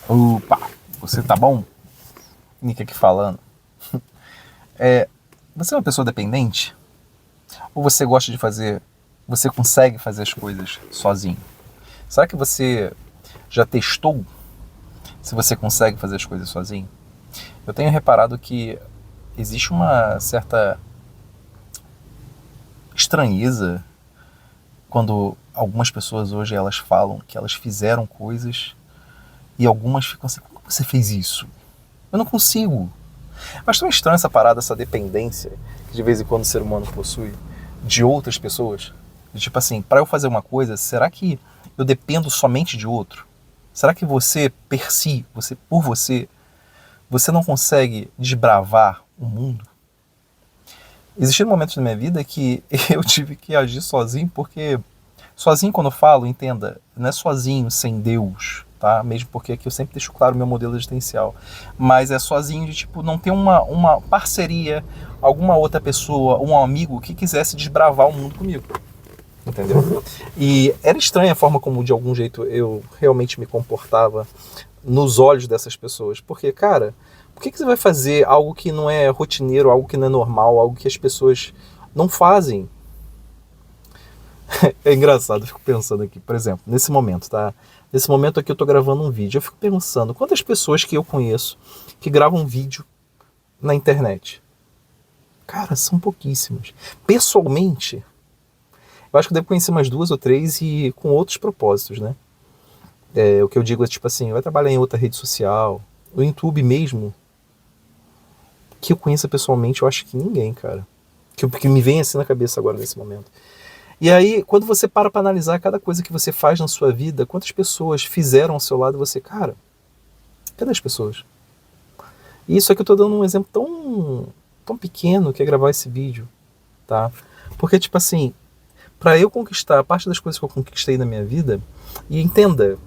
Opa, você tá bom? Nick aqui falando. Você é uma pessoa dependente? Ou você gosta de fazer, você consegue fazer as coisas sozinho? Será que você já testou se você consegue fazer as coisas sozinho? Eu tenho reparado que existe uma certa estranheza quando algumas pessoas hoje elas falam que elas fizeram coisas e algumas ficam assim, como você fez isso? Eu não consigo. Mas tão estranha essa parada, essa dependência que de vez em quando o ser humano possui de outras pessoas. De tipo assim, para eu fazer uma coisa, será que eu dependo somente de outro? Será que você, per si, você não consegue desbravar o mundo? Existiram momentos na minha vida que eu tive que agir sozinho, porque sozinho quando eu falo, entenda, não é sozinho sem Deus, tá? Mesmo porque aqui eu sempre deixo claro o meu modelo existencial. Mas é sozinho de, tipo, não ter uma parceria, alguma outra pessoa, um amigo que quisesse desbravar o mundo comigo. Entendeu? E era estranha a forma como, de algum jeito, eu realmente me comportava nos olhos dessas pessoas. Porque, cara, por que você vai fazer algo que não é rotineiro, algo que não é normal, algo que as pessoas não fazem? É engraçado, eu fico pensando aqui, por exemplo, nesse momento, tá? Nesse momento aqui eu tô gravando um vídeo. Eu fico pensando, quantas pessoas que eu conheço que gravam um vídeo na internet? Cara, são pouquíssimas. Pessoalmente, eu acho que eu devo conhecer umas duas ou três e com outros propósitos, né? O que eu digo é tipo assim, vai trabalhar em outra rede social, o YouTube mesmo, que eu conheça pessoalmente, eu acho que ninguém, cara. Que me vem assim na cabeça agora nesse momento. E aí, quando você para analisar cada coisa que você faz na sua vida, quantas pessoas fizeram ao seu lado, você, cara, cadê as pessoas? E isso aqui eu tô dando um exemplo tão pequeno que é gravar esse vídeo, tá? Porque, tipo assim, para eu conquistar a parte das coisas que eu conquistei na minha vida, e entenda,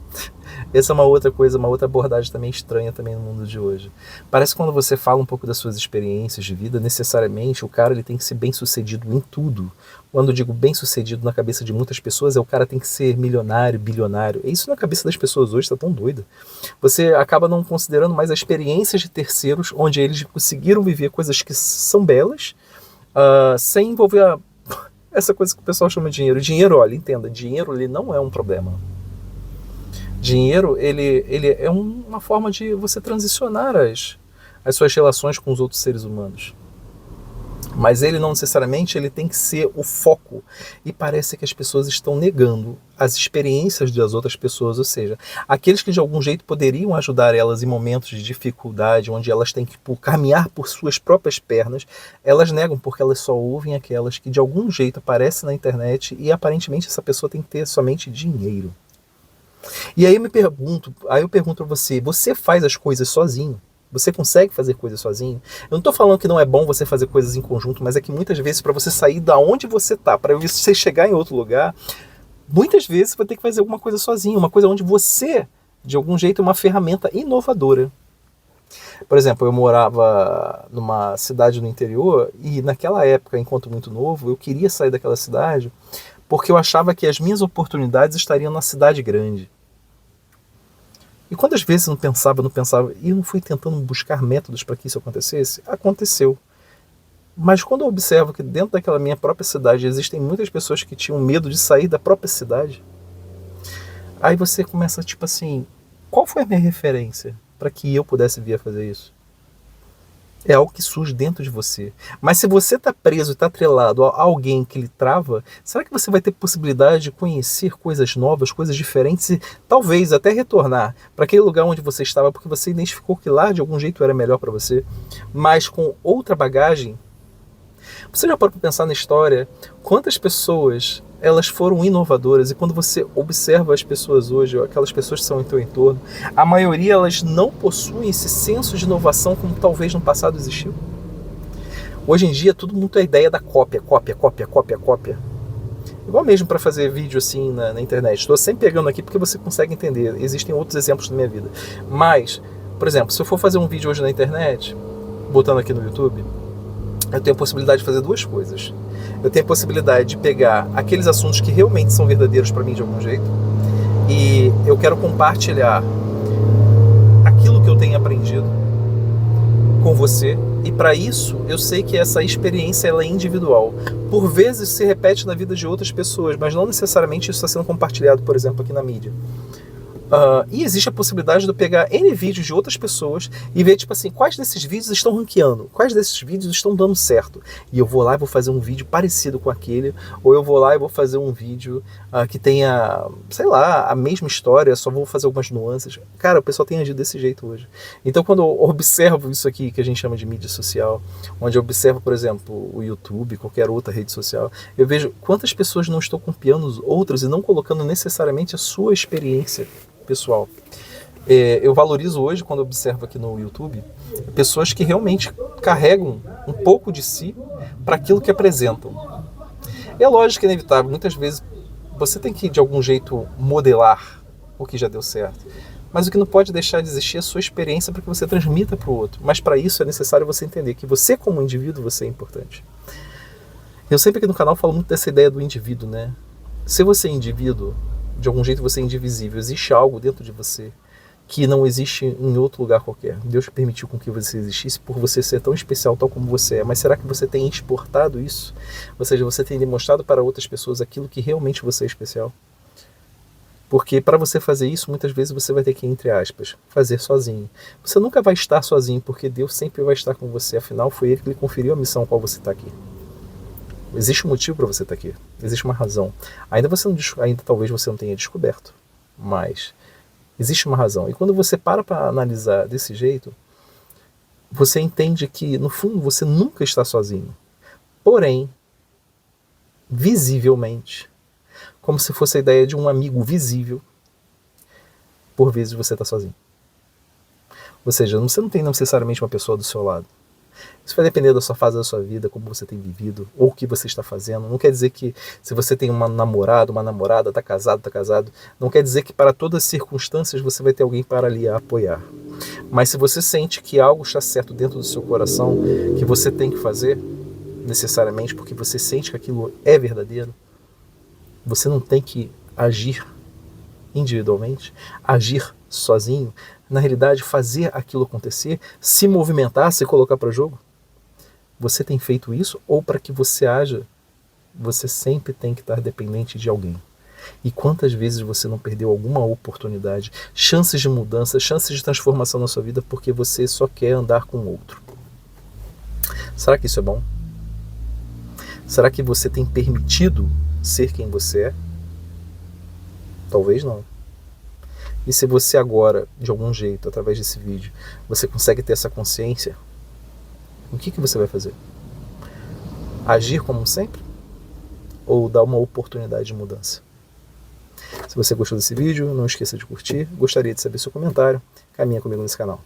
essa é uma outra coisa, uma outra abordagem também estranha também no mundo de hoje. Parece que quando você fala um pouco das suas experiências de vida, necessariamente o cara ele tem que ser bem sucedido em tudo. Quando eu digo bem sucedido na cabeça de muitas pessoas, é o cara tem que ser milionário, bilionário. Isso na cabeça das pessoas hoje está tão doida. Você acaba não considerando mais as experiências de terceiros, onde eles conseguiram viver coisas que são belas, sem envolver essa coisa que o pessoal chama de dinheiro. Dinheiro, olha, entenda, dinheiro ele não é um problema. Dinheiro, ele é uma forma de você transicionar as suas relações com os outros seres humanos. Mas ele não necessariamente ele tem que ser o foco. E parece que as pessoas estão negando as experiências das outras pessoas, ou seja, aqueles que de algum jeito poderiam ajudar elas em momentos de dificuldade, onde elas têm que caminhar por suas próprias pernas, elas negam porque elas só ouvem aquelas que de algum jeito aparecem na internet e aparentemente essa pessoa tem que ter somente dinheiro. E aí eu pergunto para você, você faz as coisas sozinho? Você consegue fazer coisas sozinho? Eu não estou falando que não é bom você fazer coisas em conjunto, mas é que muitas vezes para você sair da onde você está, para você chegar em outro lugar, muitas vezes você vai ter que fazer alguma coisa sozinho, uma coisa onde você, de algum jeito, é uma ferramenta inovadora. Por exemplo, eu morava numa cidade no interior e naquela época, enquanto muito novo, eu queria sair daquela cidade porque eu achava que as minhas oportunidades estariam na cidade grande. E quantas vezes eu não pensava, e eu não fui tentando buscar métodos para que isso acontecesse? Aconteceu. Mas quando eu observo que dentro daquela minha própria cidade existem muitas pessoas que tinham medo de sair da própria cidade, aí você começa tipo assim, qual foi a minha referência para que eu pudesse vir a fazer isso? É algo que surge dentro de você. Mas se você está preso e está atrelado a alguém que lhe trava, será que você vai ter possibilidade de conhecer coisas novas, coisas diferentes e talvez até retornar para aquele lugar onde você estava porque você identificou que lá de algum jeito era melhor para você, mas com outra bagagem? Você já parou para pensar na história quantas pessoas elas foram inovadoras e quando você observa as pessoas hoje, aquelas pessoas que são em teu entorno, a maioria elas não possuem esse senso de inovação como talvez no passado existiu. Hoje em dia tudo muito é a ideia da cópia, cópia, cópia, cópia, cópia. Igual mesmo para fazer vídeo assim na internet. Estou sempre pegando aqui porque você consegue entender. Existem outros exemplos na minha vida. Mas, por exemplo, se eu for fazer um vídeo hoje na internet, botando aqui no YouTube, eu tenho a possibilidade de fazer duas coisas. Eu tenho a possibilidade de pegar aqueles assuntos que realmente são verdadeiros para mim de algum jeito e eu quero compartilhar com você, e para isso eu sei que essa experiência ela é individual. Por vezes se repete na vida de outras pessoas, mas não necessariamente isso está sendo compartilhado, por exemplo, aqui na mídia. E existe a possibilidade de eu pegar N vídeos de outras pessoas e ver, tipo assim, quais desses vídeos estão ranqueando, quais desses vídeos estão dando certo. E eu vou lá e vou fazer um vídeo parecido com aquele, ou eu vou lá e vou fazer um vídeo que tenha, sei lá, a mesma história, só vou fazer algumas nuances. Cara, o pessoal tem agido desse jeito hoje. Então, quando eu observo isso aqui, que a gente chama de mídia social, onde eu observo, por exemplo, o YouTube, qualquer outra rede social, eu vejo quantas pessoas não estão copiando outros e não colocando necessariamente a sua experiência pessoal. Eu valorizo hoje, quando eu observo aqui no YouTube, pessoas que realmente carregam um pouco de si para aquilo que apresentam. É lógico que é inevitável, muitas vezes você tem que de algum jeito modelar o que já deu certo, mas o que não pode deixar de existir é a sua experiência para que você transmita para o outro. Mas para isso é necessário você entender que você como indivíduo, você é importante. Eu sempre aqui no canal falo muito dessa ideia do indivíduo, né? Se você é indivíduo, de algum jeito você é indivisível, existe algo dentro de você que não existe em outro lugar qualquer. Deus permitiu com que você existisse por você ser tão especial, tal como você é. Mas será que você tem exportado isso? Ou seja, você tem demonstrado para outras pessoas aquilo que realmente você é especial? Porque para você fazer isso, muitas vezes você vai ter que, entre aspas, fazer sozinho. Você nunca vai estar sozinho, porque Deus sempre vai estar com você. Afinal, foi Ele que lhe conferiu a missão qual você está aqui. Existe um motivo para você estar aqui. Existe uma razão. Ainda talvez você não tenha descoberto, mas existe uma razão. E quando você para analisar desse jeito, você entende que, no fundo, você nunca está sozinho. Porém, visivelmente, como se fosse a ideia de um amigo visível, por vezes você está sozinho. Ou seja, você não tem necessariamente uma pessoa do seu lado. Isso vai depender da sua fase da sua vida, como você tem vivido, ou o que você está fazendo. Não quer dizer que se você tem uma namorada, está casado, não quer dizer que para todas as circunstâncias você vai ter alguém para lhe apoiar. Mas se você sente que algo está certo dentro do seu coração, que você tem que fazer, necessariamente porque você sente que aquilo é verdadeiro, você não tem que agir individualmente, agir sozinho, na realidade fazer aquilo acontecer, se movimentar, se colocar para jogo. Você tem feito isso, ou para que você haja, você sempre tem que estar dependente de alguém. E quantas vezes você não perdeu alguma oportunidade, chances de mudança, chances de transformação na sua vida, porque você só quer andar com o outro? Será que isso é bom? Será que você tem permitido ser quem você é? Talvez não. E se você agora, de algum jeito, através desse vídeo, você consegue ter essa consciência, o que você vai fazer? Agir como sempre? Ou dar uma oportunidade de mudança? Se você gostou desse vídeo, não esqueça de curtir. Gostaria de saber seu comentário. Caminha comigo nesse canal.